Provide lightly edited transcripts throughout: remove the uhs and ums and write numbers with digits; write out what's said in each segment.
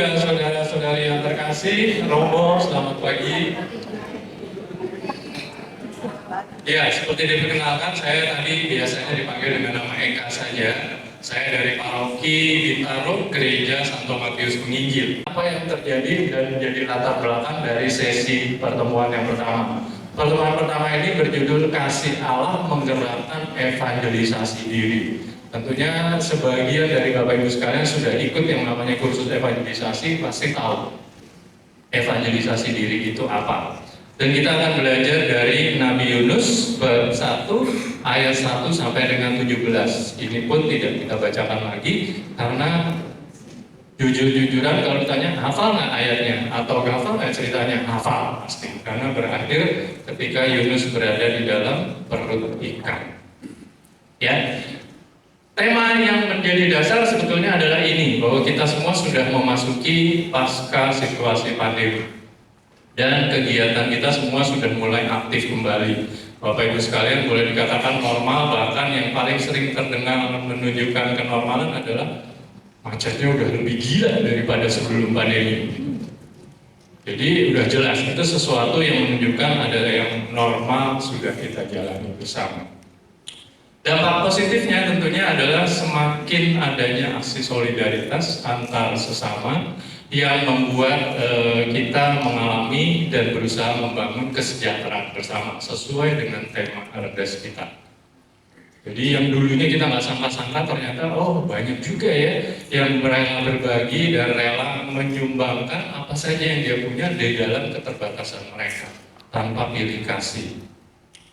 juga saudara-saudari yang terkasih, Romo, selamat pagi. Ya, seperti diperkenalkan, saya tadi biasanya dipanggil dengan nama Eka saja. Saya dari Paroki Bintaro, Gereja Santo Matius Penginjil. Apa yang terjadi dan menjadi latar belakang dari sesi pertemuan yang pertama? Pertemuan pertama ini berjudul Kasih Allah Menggerakkan Evangelisasi Diri. Tentunya sebagian dari Bapak Ibu sekalian sudah ikut yang namanya kursus evangelisasi, pasti tahu evangelisasi diri itu apa. Dan kita akan belajar dari Nabi Yunus bab 1 ayat 1 sampai dengan 17. Ini pun tidak kita bacakan lagi karena jujur-jujuran kalau ditanya hafal nggak ayatnya atau hafal nggak ceritanya, hafal pasti. Karena berakhir ketika Yunus berada di dalam perut ikan. Ya. Tema yang menjadi dasar sebetulnya adalah ini, bahwa kita semua sudah memasuki pasca situasi pandemi. Dan kegiatan kita semua sudah mulai aktif kembali. Bapak Ibu sekalian boleh dikatakan normal, bahkan yang paling sering terdengar menunjukkan kenormalan adalah macetnya udah lebih gila daripada sebelum pandemi. Jadi udah jelas, itu sesuatu yang menunjukkan ada yang normal sudah kita jalani bersama. Dampak positifnya tentunya adalah semakin adanya aksi solidaritas antar sesama yang membuat kita mengalami dan berusaha membangun kesejahteraan bersama sesuai dengan tema RDS kita. Jadi yang dulunya kita nggak sangka-sangka ternyata banyak juga ya yang rela berbagi dan rela menyumbangkan apa saja yang dia punya di dalam keterbatasan mereka tanpa pilih kasih.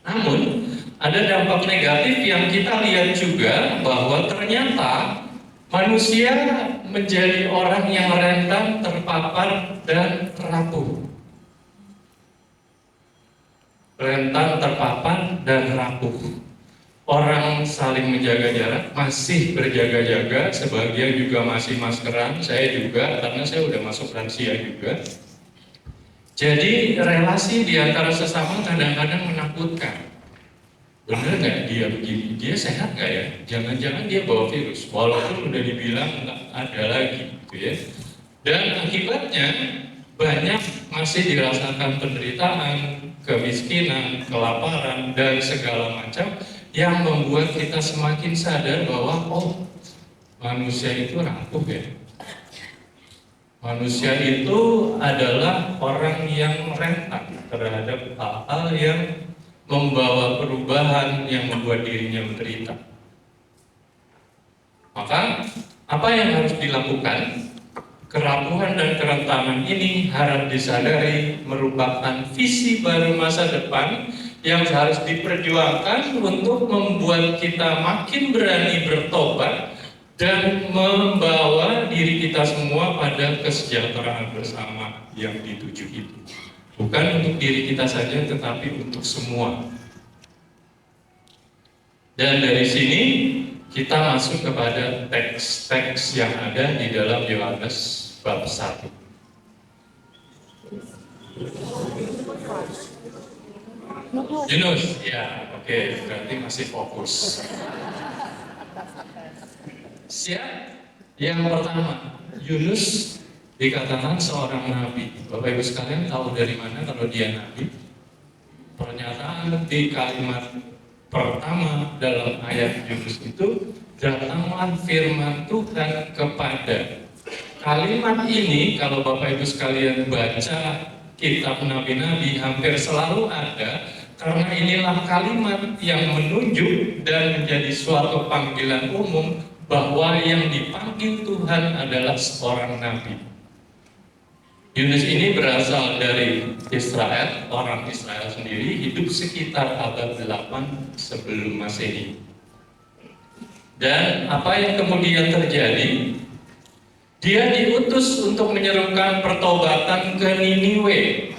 Namun, ada dampak negatif yang kita lihat juga bahwa ternyata manusia menjadi orang yang rentan terpapar dan rapuh. Rentan terpapar dan rapuh. Orang saling menjaga jarak, masih berjaga-jaga, sebagian juga masih maskeran, saya juga, karena saya udah masuk lansia juga. Jadi relasi di antara sesama kadang-kadang menakutkan. Benar nggak dia begini? Dia sehat nggak ya? Jangan-jangan dia bawa virus, walaupun udah dibilang nggak ada lagi, gitu ya. Dan akibatnya banyak masih dirasakan penderitaan, kemiskinan, kelaparan, dan segala macam yang membuat kita semakin sadar bahwa manusia itu rapuh ya. Manusia itu adalah orang yang rentan terhadap hal-hal yang membawa perubahan yang membuat dirinya menderita. Maka, apa yang harus dilakukan? Kerapuhan dan kerentanan ini harap disadari merupakan visi baru masa depan yang harus diperjuangkan untuk membuat kita makin berani bertobat dan membawa diri kita semua pada kesejahteraan bersama yang dituju itu. Bukan untuk diri kita saja, tetapi untuk semua. Dan dari sini kita masuk kepada teks-teks yang ada di dalam Yohanes bab 1. Yunus, ya, oke, berarti masih fokus. Siap? Yang pertama, Yunus dikatakan seorang nabi. Bapak Ibu sekalian tahu dari mana kalau dia nabi? Pernyataan di kalimat pertama dalam ayat Yunus itu, datanglah firman Tuhan kepada. Kalimat ini kalau Bapak Ibu sekalian baca kitab nabi-nabi hampir selalu ada, karena inilah kalimat yang menunjuk dan menjadi suatu panggilan umum bahwa yang dipanggil Tuhan adalah seorang nabi. Yunus ini berasal dari Israel, orang Israel sendiri, hidup sekitar abad 8 sebelum Masehi. Dan apa yang kemudian terjadi? Dia diutus untuk menyerukan pertobatan ke Niniwe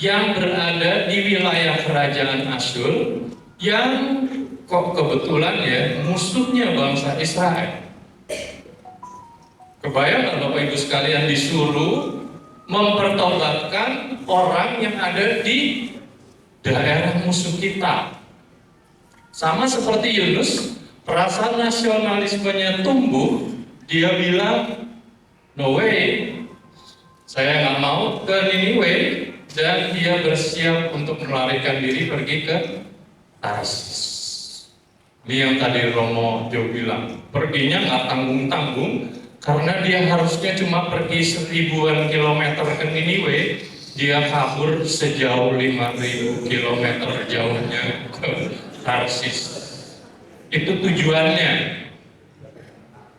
yang berada di wilayah kerajaan Asyur yang kok kebetulan ya musuhnya bangsa Israel. Kebayang kalau Bapak Ibu sekalian disuruh mempertobatkan orang yang ada di daerah musuh kita. Sama seperti Yunus, perasaan nasionalismenya tumbuh, dia bilang, no way, Saya nggak mau ke Niniwe, dan dia bersiap untuk melarikan diri pergi ke Tarsis. Ini yang tadi Romo Jo bilang, perginya nggak tanggung-tanggung, karena dia harusnya cuma pergi 1000-an kilometer ke Niniwe, dia kabur sejauh 5.000 kilometer jauhnya ke Tarsis. Itu tujuannya.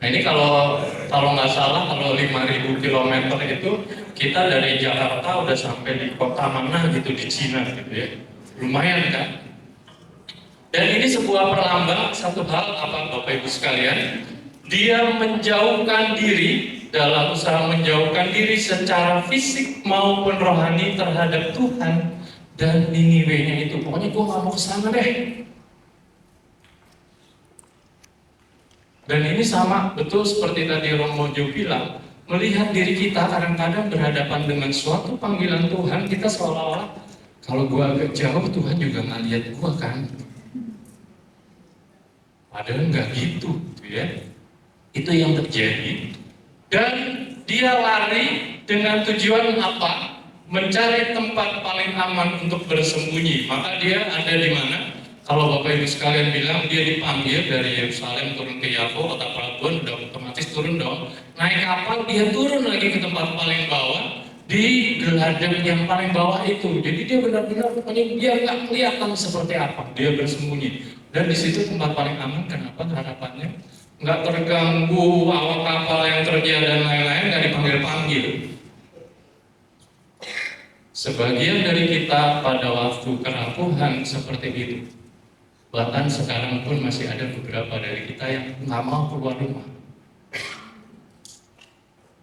Nah ini kalau nggak salah, kalau 5.000 kilometer itu kita dari Jakarta udah sampai di kota mana gitu di Cina gitu ya. Lumayan kan? Dan ini sebuah perlambang satu hal apa Bapak Ibu sekalian, dia menjauhkan diri, dalam usaha menjauhkan diri secara fisik maupun rohani terhadap Tuhan dan Niniwe-nya itu. Pokoknya gue nggak mau kesana deh. Dan ini sama betul seperti tadi Romo Jo bilang, melihat diri kita kadang-kadang berhadapan dengan suatu panggilan Tuhan, kita seolah-olah kalau gua agak jauh Tuhan juga nggak lihat gua kan. Padahal nggak gitu ya. Itu yang terjadi. Dan dia lari dengan tujuan apa? Mencari tempat paling aman untuk bersembunyi. Maka dia ada di mana? Kalau Bapak Ibu sekalian bilang dia dipanggil dari Yerusalem turun ke Yapo, kota pelabuhan, udah otomatis turun dong. Naik kapal, dia turun lagi ke tempat paling bawah, di geladang yang paling bawah itu. Jadi dia benar-benar dia nggak kelihatan seperti apa, dia bersembunyi. Dan di situ tempat paling aman. Kenapa? Harapannya nggak terganggu awak kapal yang kerja dan lain-lain, nggak dipanggil-panggil. Sebagian dari kita pada waktu kerapuhan seperti itu. Bahkan sekarang pun masih ada beberapa dari kita yang nggak mau keluar rumah.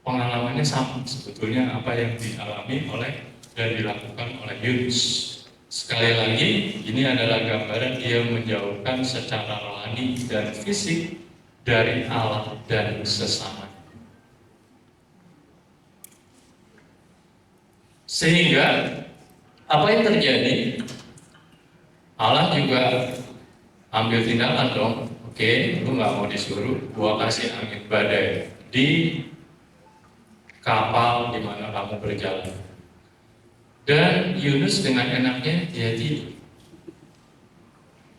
Pengalamannya sama sebetulnya apa yang dialami oleh dan dilakukan oleh Yunus. Sekali lagi, ini adalah gambaran dia menjauhkan secara rohani dan fisik dari Allah dan sesama. Sehingga apa yang terjadi? Allah juga ambil tindakan dong. Oke, lu nggak mau disuruh, gua kasih angin badai di kapal di mana kamu berjalan. Dan Yunus dengan enaknya dia tidur.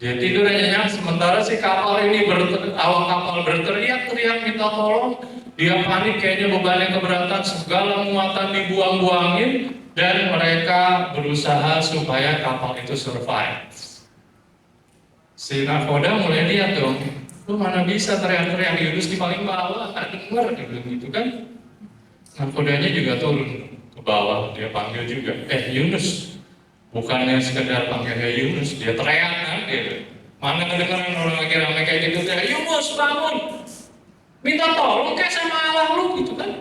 Dia tidur nyenyak, sementara si kapal ini awak kapal berteriak-teriak minta tolong. Dia panik, kayaknya bebannya keberatan, segala muatan dibuang-buangin, dan mereka berusaha supaya kapal itu survive. Si nakoda mulai lihat dong, lu mana bisa teriak-teriak, Yunus di paling bawah, nggak denger, dia bilang gitu kan. Nakodanya juga turun ke bawah, dia panggil juga, Yunus. Bukannya sekedar panggilnya Yunus, dia teriak kan, dia mana kedengeran orang lagi ramai kayak gitu, dia, Yunus bangun, minta tolong kayak sama Allah lu gitu kan.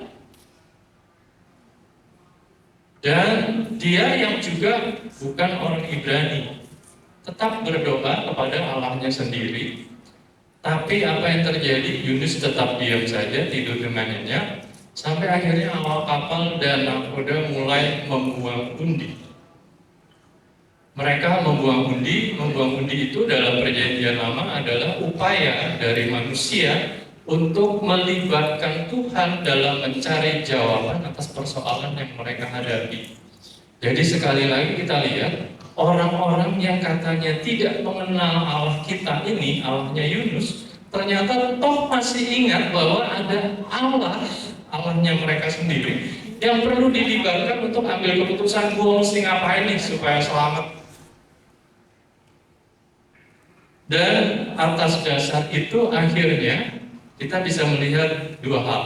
Dan dia yang juga bukan orang Ibrani, tetap berdoa kepada Allahnya sendiri. Tapi apa yang terjadi? Yunus tetap diam saja, tidur dengan nyenyak, sampai akhirnya awak kapal dan nakoda mulai membuang undi. Mereka membuang undi itu dalam perjanjian lama adalah upaya dari manusia untuk melibatkan Tuhan dalam mencari jawaban atas persoalan yang mereka hadapi. Jadi sekali lagi kita lihat, orang-orang yang katanya tidak mengenal Allah kita ini, Allahnya Yunus, ternyata toh masih ingat bahwa ada Allahnya mereka sendiri, yang perlu dilibatkan untuk ambil keputusan, gue mesti ngapain nih supaya selamat. Dan atas dasar itu akhirnya kita bisa melihat dua hal.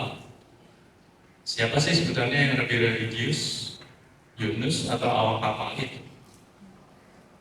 Siapa sih sebenarnya yang lebih religius? Yunus atau awak kapal itu?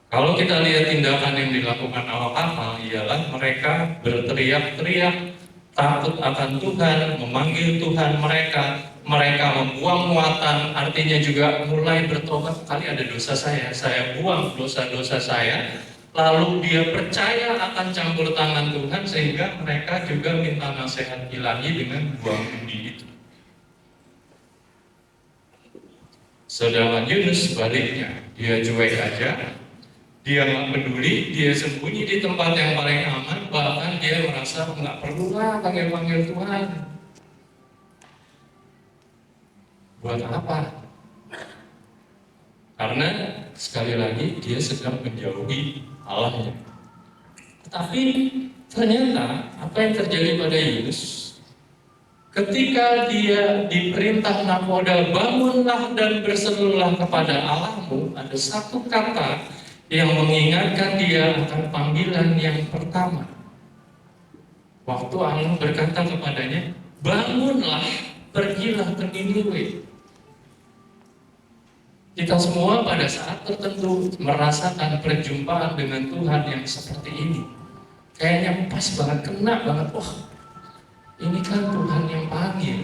Kalau kita lihat tindakan yang dilakukan awak kapal, ialah mereka berteriak-teriak, takut akan Tuhan, memanggil Tuhan mereka membuang muatan, artinya juga mulai bertobat, kali ada dosa saya buang dosa-dosa saya, lalu dia percaya akan campur tangan Tuhan, sehingga mereka juga minta nasihat ilahi dengan buang undi itu. Sedangkan Yunus sebaliknya, dia cuek aja, dia nggak peduli, dia sembunyi di tempat yang paling aman, bahkan dia merasa nggak perlulah panggil-panggil Tuhan. Buat apa? Karena sekali lagi dia sedang menjauhi Allahnya. Tapi ternyata apa yang terjadi pada Yunus, ketika dia diperintah nakoda, bangunlah dan berserulah kepada Allahmu, ada satu kata yang mengingatkan dia akan panggilan yang pertama. Waktu Allah berkata kepadanya, bangunlah, pergilah ke Niniwe. Kita semua pada saat tertentu merasakan perjumpaan dengan Tuhan yang seperti ini. Kayaknya pas banget, kena banget. Oh, ini kan Tuhan yang panggil.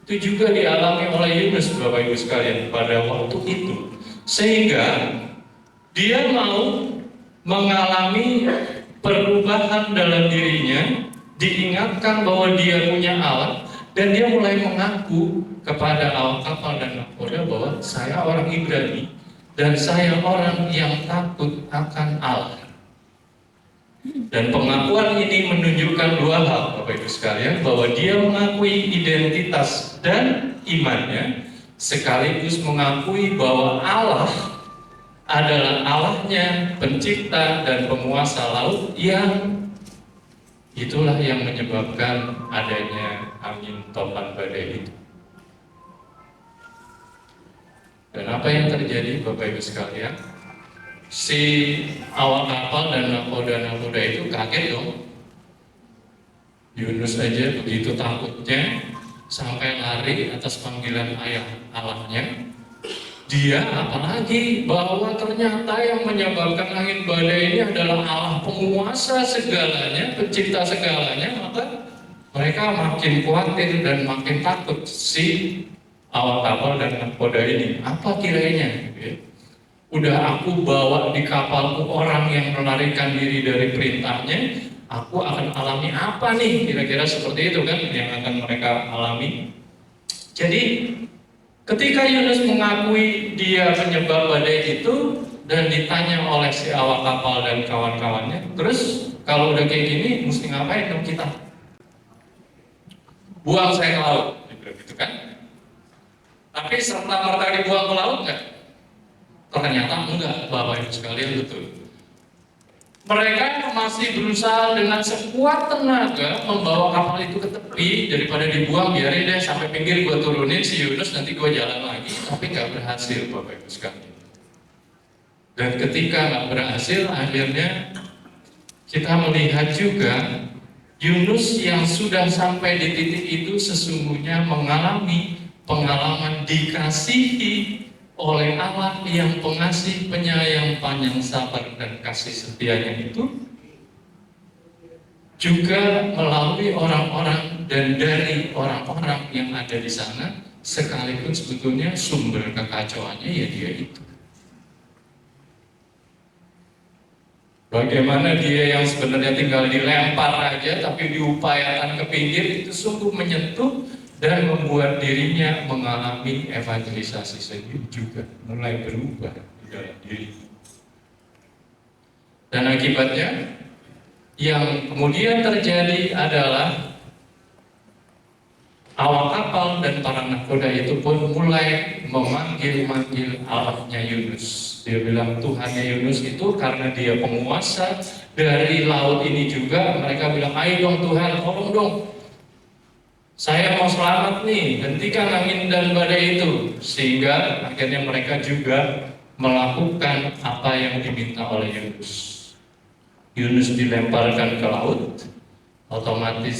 Itu juga dialami oleh Yunus, Bapak Ibu sekalian, pada waktu itu. Sehingga dia mau mengalami perubahan dalam dirinya, diingatkan bahwa dia punya Allah, dan dia mulai mengaku kepada awak kapal dan nakoda bahwa saya orang Ibrani dan saya orang yang takut akan Allah. Dan pengakuan ini menunjukkan dua hal, Bapak Ibu sekalian, bahwa dia mengakui identitas dan imannya, sekaligus mengakui bahwa Allah adalah Allahnya, pencipta dan penguasa laut, yang itulah yang menyebabkan adanya angin topan badai itu. Dan apa yang terjadi, Bapak Ibu sekalian? Si awak kapal dan nakoda-nakoda itu kaget dong. Yunus aja begitu takutnya sampai lari atas panggilan ayah Allahnya. Dia apalagi bahwa ternyata yang menyebabkan angin badai ini adalah Allah, penguasa segalanya, pencipta segalanya. Maka mereka makin khawatir dan makin takut si awak kapal dan nakoda ini. Apa kiranya? Udah aku bawa di kapalku orang yang melarikan diri dari perintahnya, aku akan alami apa nih? Kira-kira seperti itu kan yang akan mereka alami. Jadi ketika Yunus mengakui dia penyebab badai itu dan ditanya oleh si awak kapal dan kawan-kawannya, terus kalau udah kayak gini mesti ngapain dong kita? Buang saya ke laut, gitu kan? Tapi serta-merta dibuang ke laut nggak? Ternyata enggak, Bapak Ibu sekalian, betul. Mereka masih berusaha dengan sekuat tenaga membawa kapal itu ke tepi, daripada dibuang, biarin deh sampai pinggir gue turunin si Yunus, nanti gue jalan lagi. Tapi nggak berhasil, Bapak Ibu sekalian. Dan ketika nggak berhasil, akhirnya kita melihat juga Yunus yang sudah sampai di titik itu sesungguhnya mengalami pengalaman dikasihi oleh Allah yang pengasih, penyayang, panjang sabar dan kasih setianya itu, juga melalui orang-orang dan dari orang-orang yang ada di sana, sekalipun sebetulnya sumber kekacauannya ya dia itu. Bagaimana dia yang sebenarnya tinggal dilempar aja tapi diupayakan ke pinggir, itu sungguh menyentuh dan membuat dirinya mengalami evangelisasi sendiri juga, mulai berubah di dalam diri. Dan akibatnya yang kemudian terjadi adalah awak kapal dan para nakoda itu pun mulai memanggil-manggil Allahnya Yunus. Dia bilang Tuhannya Yunus itu karena dia penguasa dari laut ini juga, mereka bilang, ayo dong Tuhan, tolong dong. Saya mau selamat nih, hentikan angin dan badai itu. Sehingga akhirnya mereka juga melakukan apa yang diminta oleh Yunus. Yunus dilemparkan ke laut, otomatis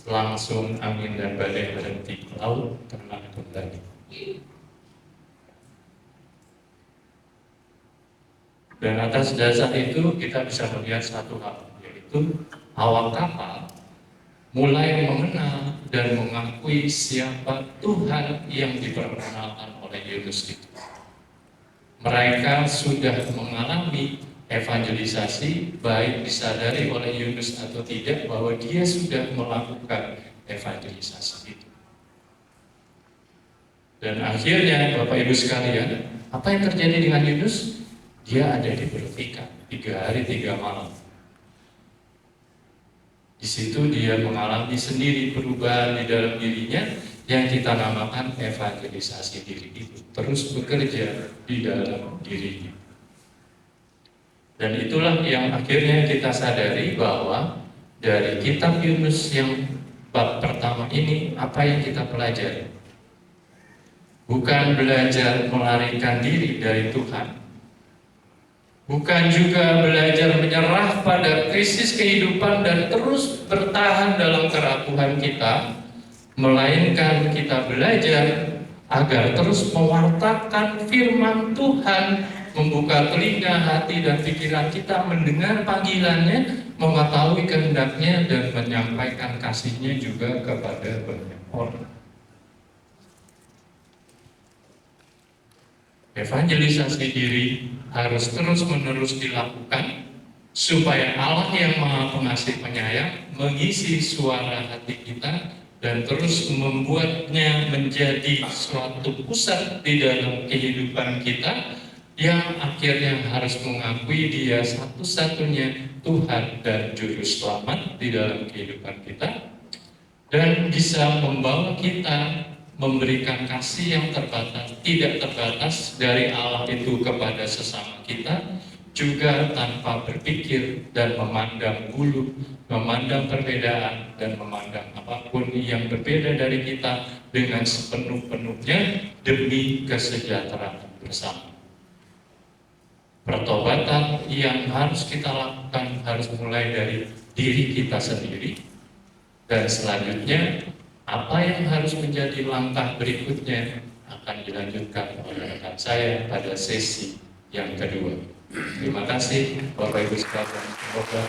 langsung angin dan badai berhenti, laut tenang kembali. Dan atas dasar itu kita bisa melihat satu hal, yaitu awak kapal mulai mengenal dan mengakui siapa Tuhan yang diperkenalkan oleh Yunus itu. Mereka sudah mengalami evangelisasi, baik disadari oleh Yunus atau tidak, bahwa dia sudah melakukan evangelisasi itu. Dan akhirnya Bapak Ibu sekalian, apa yang terjadi dengan Yunus? Dia ada di Perut Ikan 3 hari 3 malam. Di situ dia mengalami sendiri perubahan di dalam dirinya yang kita namakan evangelisasi diri itu. terus bekerja di dalam dirinya. Dan itulah yang akhirnya kita sadari bahwa dari kitab Yunus yang bab pertama ini, apa yang kita pelajari? Bukan belajar melarikan diri dari Tuhan, bukan juga belajar menyerah pada krisis kehidupan dan terus bertahan dalam kerapuhan kita, melainkan kita belajar agar terus mewartakan firman Tuhan, membuka telinga, hati, dan pikiran kita mendengar panggilannya, mengetahui kehendaknya, dan menyampaikan kasihnya juga kepada banyak orang. Evangelisasi diri harus terus-menerus dilakukan supaya Allah yang Maha Pengasih Penyayang mengisi suara hati kita dan terus membuatnya menjadi suatu pusat di dalam kehidupan kita yang akhirnya harus mengakui Dia satu-satunya Tuhan dan Juru Selamat di dalam kehidupan kita, dan bisa membawa kita memberikan kasih yang tidak terbatas dari Allah itu kepada sesama kita, juga tanpa berpikir dan memandang bulu, memandang perbedaan, dan memandang apapun yang berbeda dari kita dengan sepenuh-penuhnya demi kesejahteraan bersama. Pertobatan yang harus kita lakukan harus mulai dari diri kita sendiri, dan selanjutnya apa yang harus menjadi langkah berikutnya akan dilanjutkan oleh rekan saya pada sesi yang kedua. Terima kasih Bapak Ibu sekalian. Semoga